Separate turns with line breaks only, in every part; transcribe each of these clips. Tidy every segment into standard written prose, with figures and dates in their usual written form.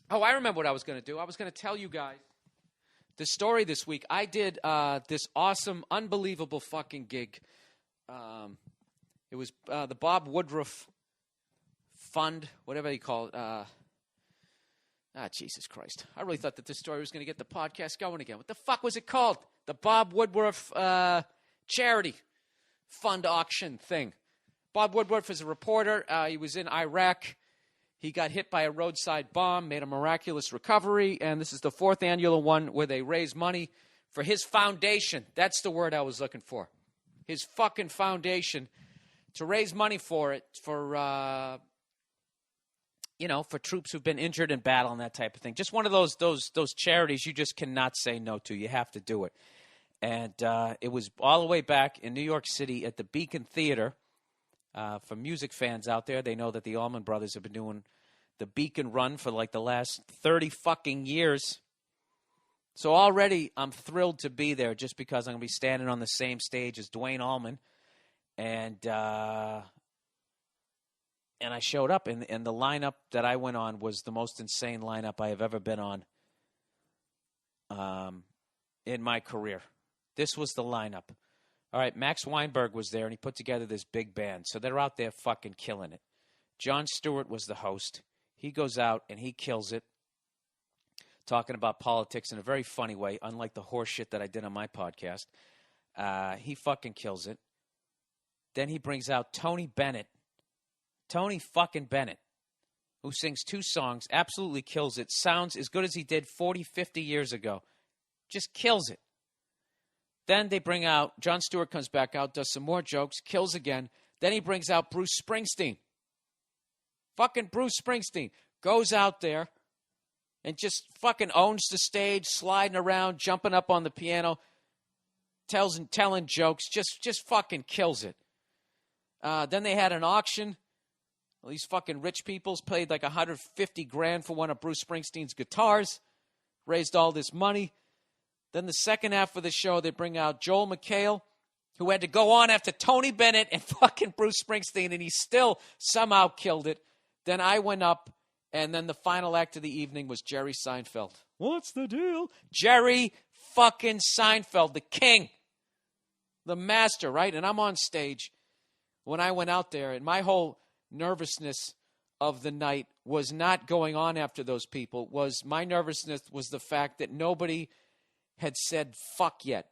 Oh, I remember what I was going to do. I was going to tell you guys the story this week. I did this awesome, unbelievable fucking gig. It was the Bob Woodruff Fund, whatever you call it. Jesus Christ. I really thought that this story was going to get the podcast going again. What the fuck was it called? The Bob Woodruff Charity Fund auction thing. Bob Woodruff is a reporter. He was in Iraq. He got hit by a roadside bomb, made a miraculous recovery, and this is the fourth annual one where they raise money for his foundation. That's the word I was looking for. His fucking foundation, to raise money for it, for troops who've been injured in battle and that type of thing. Just one of those charities you just cannot say no to. You have to do it. And it was all the way back in New York City at the Beacon Theater. For music fans out there, they know that the Allman Brothers have been doing the Beacon Run for like the last 30 fucking years. So already I'm thrilled to be there just because I'm going to be standing on the same stage as Dwayne Allman. And I showed up, and the lineup that I went on was the most insane lineup I have ever been on in my career. This was the lineup. All right, Max Weinberg was there, and he put together this big band. So they're out there fucking killing it. Jon Stewart was the host. He goes out, and he kills it, talking about politics in a very funny way, unlike the horse shit that I did on my podcast. He fucking kills it. Then he brings out Tony fucking Bennett, who sings 2 songs, absolutely kills it, sounds as good as he did 40, 50 years ago. Just kills it. Then they bring out, Jon Stewart comes back out, does some more jokes, kills again. Then he brings out Bruce Springsteen. Fucking Bruce Springsteen goes out there and just fucking owns the stage, sliding around, jumping up on the piano, telling jokes, just fucking kills it. Then they had an auction. All these fucking rich peoples paid like $150,000 for one of Bruce Springsteen's guitars, raised all this money. Then the second half of the show, they bring out Joel McHale, who had to go on after Tony Bennett and fucking Bruce Springsteen, and he still somehow killed it. Then I went up, and then the final act of the evening was Jerry Seinfeld. What's the deal? Jerry fucking Seinfeld, the king, the master, right? And I'm on stage when I went out there, and my whole nervousness of the night was not going on after those people. My nervousness was the fact that nobody had said fuck yet.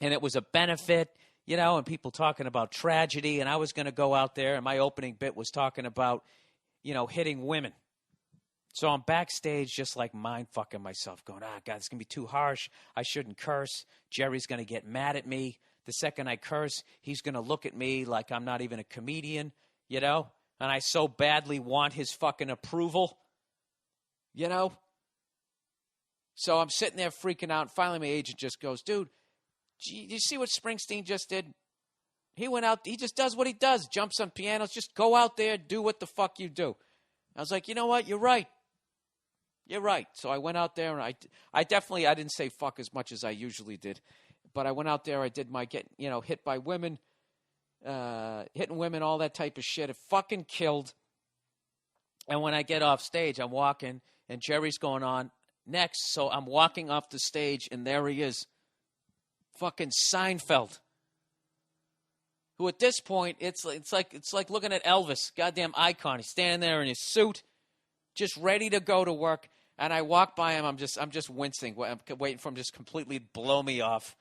And it was a benefit, and people talking about tragedy. And I was going to go out there, and my opening bit was talking about, hitting women. So I'm backstage just like mind fucking myself, going, God, it's going to be too harsh. I shouldn't curse. Jerry's going to get mad at me. The second I curse, he's going to look at me like I'm not even a comedian, and I so badly want his fucking approval, So I'm sitting there freaking out. And finally, my agent just goes, dude, you see what Springsteen just did? He went out. He just does what he does. Jumps on pianos. Just go out there. Do what the fuck you do. I was like, you know what? You're right. You're right. So I went out there, and I didn't say fuck as much as I usually did. But I went out there. I did my hit by women, hitting women, all that type of shit. It fucking killed. And when I get off stage, I'm walking, and Jerry's going on next. So I'm walking off the stage, and there he is, fucking Seinfeld. Who at this point, it's like looking at Elvis, goddamn icon. He's standing there in his suit, just ready to go to work. And I walk by him. I'm just wincing, I'm waiting for him to just completely blow me off,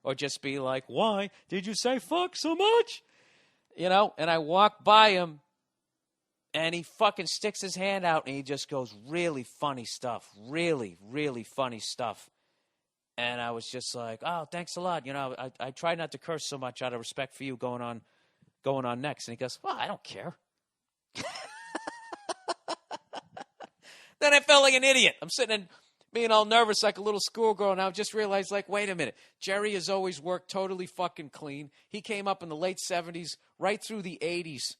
or just be like, "Why did you say fuck so much?" And I walk by him. And he fucking sticks his hand out, and he just goes, really funny stuff. Really, really funny stuff. And I was just like, oh, thanks a lot. I try not to curse so much out of respect for you going on next. And he goes, well, I don't care. Then I felt like an idiot. I'm sitting and being all nervous like a little schoolgirl, and I just realized, like, wait a minute. Jerry has always worked totally fucking clean. He came up in the late 70s, right through the 80s.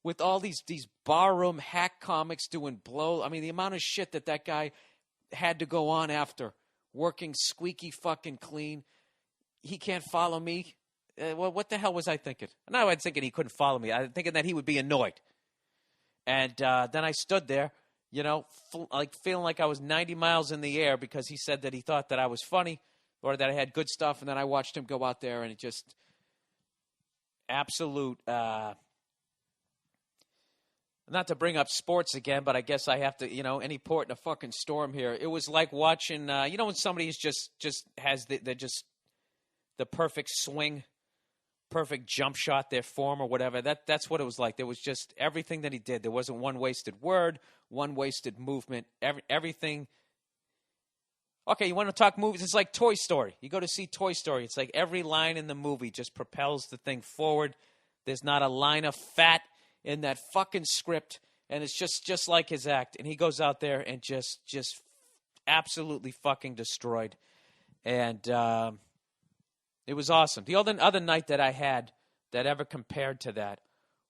With all these barroom hack comics doing blow. I mean, the amount of shit that guy had to go on after, working squeaky fucking clean. He can't follow me. Well, what the hell was I thinking? No, I was thinking he couldn't follow me. I was thinking that he would be annoyed. And then I stood there, like feeling like I was 90 miles in the air because he said that he thought that I was funny or that I had good stuff, and then I watched him go out there and it just absolute. Not to bring up sports again, but I guess I have to, any port in a fucking storm here. It was like watching, when somebody's just has the perfect swing, perfect jump shot, their form or whatever. That's what it was like. There was just everything that he did. There wasn't one wasted word, one wasted movement, everything. Okay, you want to talk movies? It's like Toy Story. You go to see Toy Story. It's like every line in the movie just propels the thing forward. There's not a line of fat in that fucking script, and it's just like his act. And he goes out there and just absolutely fucking destroyed. And it was awesome. The other night that I had that ever compared to that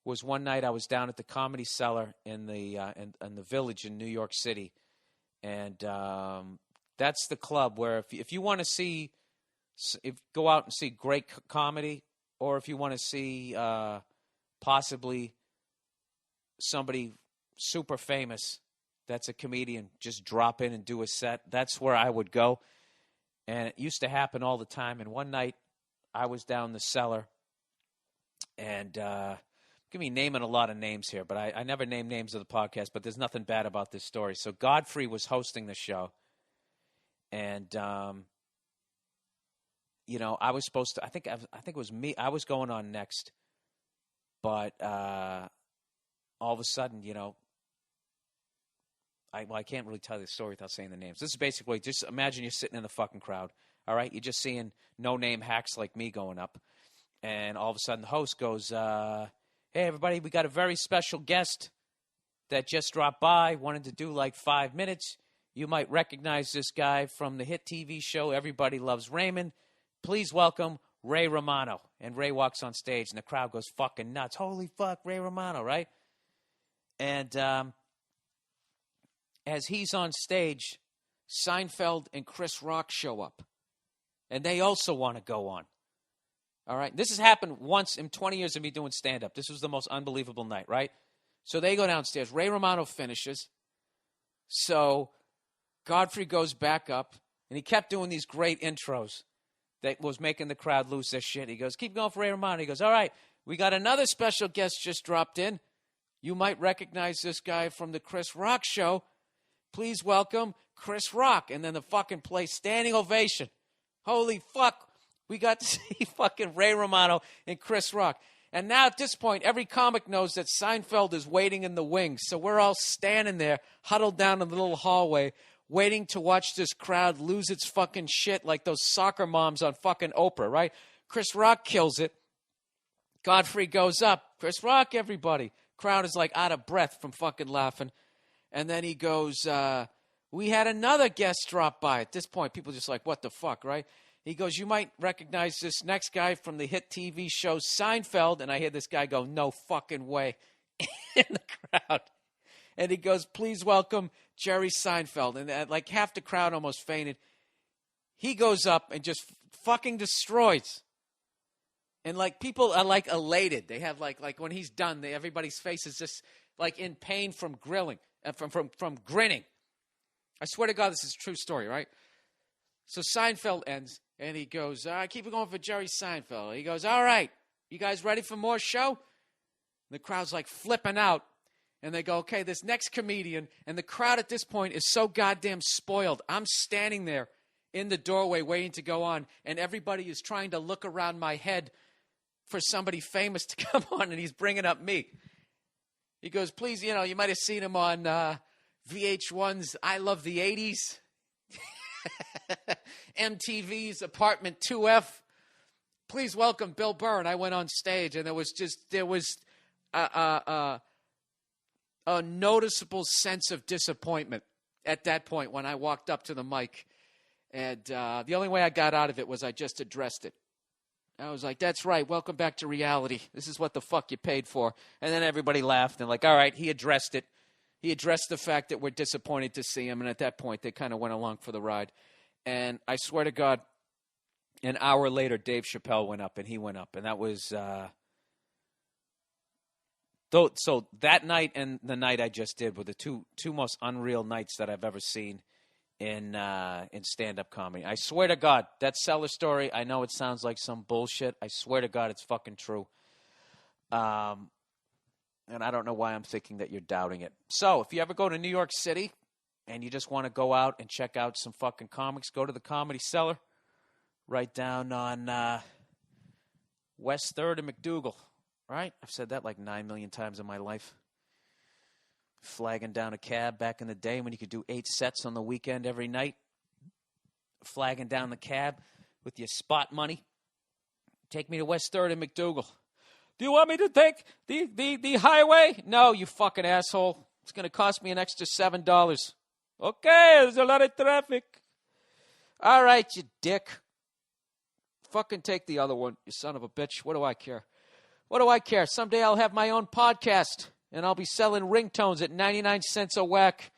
was one night I was down at the Comedy Cellar in the Village in New York City. And that's the club where if you want to see, go out and see great comedy, or if you want to see possibly somebody super famous that's a comedian just drop in and do a set, that's where I would go. And it used to happen all the time. And one night I was down the cellar, and I'm going to be naming a lot of names here, but I never name names of the podcast, but there's nothing bad about this story. So Godfrey was hosting the show, and I was supposed to, I think it was me, I was going on next, but all of a sudden, I can't really tell you the story without saying the names. This is basically, just imagine you're sitting in the fucking crowd, all right? You're just seeing no-name hacks like me going up, and all of a sudden the host goes, hey, everybody, we got a very special guest that just dropped by, wanted to do like 5 minutes. You might recognize this guy from the hit TV show Everybody Loves Raymond. Please welcome Ray Romano. And Ray walks on stage, and the crowd goes fucking nuts. Holy fuck, Ray Romano, right? And as he's on stage, Seinfeld and Chris Rock show up. And they also want to go on. All right? This has happened once in 20 years of me doing stand-up. This was the most unbelievable night, right? So they go downstairs. Ray Romano finishes. So Godfrey goes back up, and he kept doing these great intros that was making the crowd lose their shit. He goes, keep going for Ray Romano. He goes, all right, we got another special guest just dropped in. You might recognize this guy from the Chris Rock show. Please welcome Chris Rock. And then the fucking place, standing ovation. Holy fuck, we got to see fucking Ray Romano and Chris Rock. And now at this point, every comic knows that Seinfeld is waiting in the wings. So we're all standing there, huddled down in the little hallway, waiting to watch this crowd lose its fucking shit like those soccer moms on fucking Oprah, right? Chris Rock kills it. Godfrey goes up. Chris Rock, everybody. Crowd is like out of breath from fucking laughing. And then he goes, we had another guest drop by. At this point, people are just like, what the fuck, right? He goes, you might recognize this next guy from the hit TV show Seinfeld. And I hear this guy go, no fucking way, in the crowd. And he goes, please welcome Jerry Seinfeld. And like half the crowd almost fainted. He goes up and just fucking destroys. And like people are like elated. They have like when he's done, everybody's face is just like in pain from grilling, from grinning. I swear to God, this is a true story, right? So Seinfeld ends, and he goes, keep it going for Jerry Seinfeld. He goes, all right, you guys ready for more show? And the crowd's like flipping out. And they go, okay, this next comedian, and the crowd at this point is so goddamn spoiled. I'm standing there in the doorway waiting to go on, and everybody is trying to look around my head for somebody famous to come on, and he's bringing up me. He goes, please, you might have seen him on VH1's I Love the 80s, MTV's Apartment 2F. Please welcome Bill Burr. And I went on stage, and there was a noticeable sense of disappointment at that point when I walked up to the mic. And the only way I got out of it was I just addressed it. I was like, that's right, welcome back to reality. This is what the fuck you paid for. And then everybody laughed and like, all right, he addressed it. He addressed the fact that we're disappointed to see him. And at that point, they kind of went along for the ride. And I swear to God, an hour later, Dave Chappelle went up, and he went up. And that was So that night and the night I just did were the two most unreal nights that I've ever seen in stand-up comedy. I swear to God, that Cellar story, I know it sounds like some bullshit. I swear to God, it's fucking true. And I don't know why I'm thinking that you're doubting it. So if you ever go to New York City and you just want to go out and check out some fucking comics, go to the Comedy Cellar right down on West 3rd and McDougal. Right? I've said that like 9 million times in my life. Flagging down a cab back in the day when you could do 8 sets on the weekend every night. Flagging down the cab with your spot money. Take me to West 3rd and McDougal. Do you want me to take the highway? No, you fucking asshole. It's going to cost me an extra $7. Okay, there's a lot of traffic. All right, you dick. Fucking take the other one, you son of a bitch. What do I care? What do I care? Someday I'll have my own podcast, and I'll be selling ringtones at 99 cents a whack,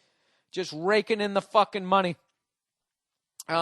just raking in the fucking money.